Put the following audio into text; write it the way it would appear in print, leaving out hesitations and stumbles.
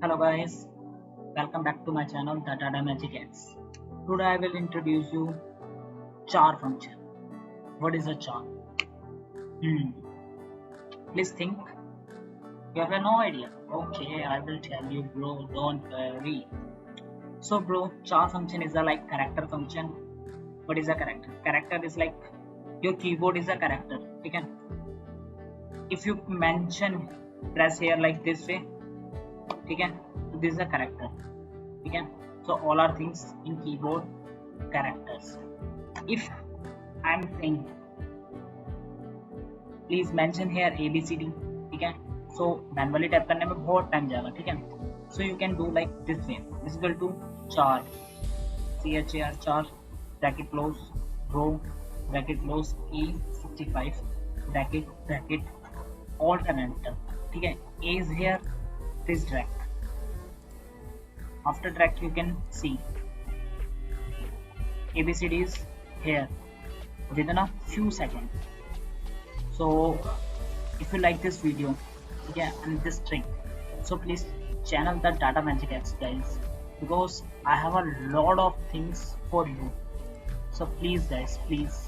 Hello guys, welcome back to my channel The Data Magic X. Today I will introduce you CHAR function. What is a CHAR? Please think. You have no idea. Okay, I will tell you bro, don't worry. So bro, CHAR function is a like character function. What is a character? Character is like your keyboard is a character. Okay? If you mention press here like this way, okay? So this is a character. Okay? So all are things in keyboard characters. If I'm saying please mention here ABCD, ठीक है. सो manually type करने में बहुत time जाएगा, ठीक है. So you can do like this way, equal to char CHAR char bracket close row bracket close E65 bracket bracket alternator, ठीक है. A is here, this drag. After drag you can see ABCD is here within a few seconds. So if you like this video, yeah, and this trick, so please channel the Data Magic X guys, because I have a lot of things for you. So please guys, please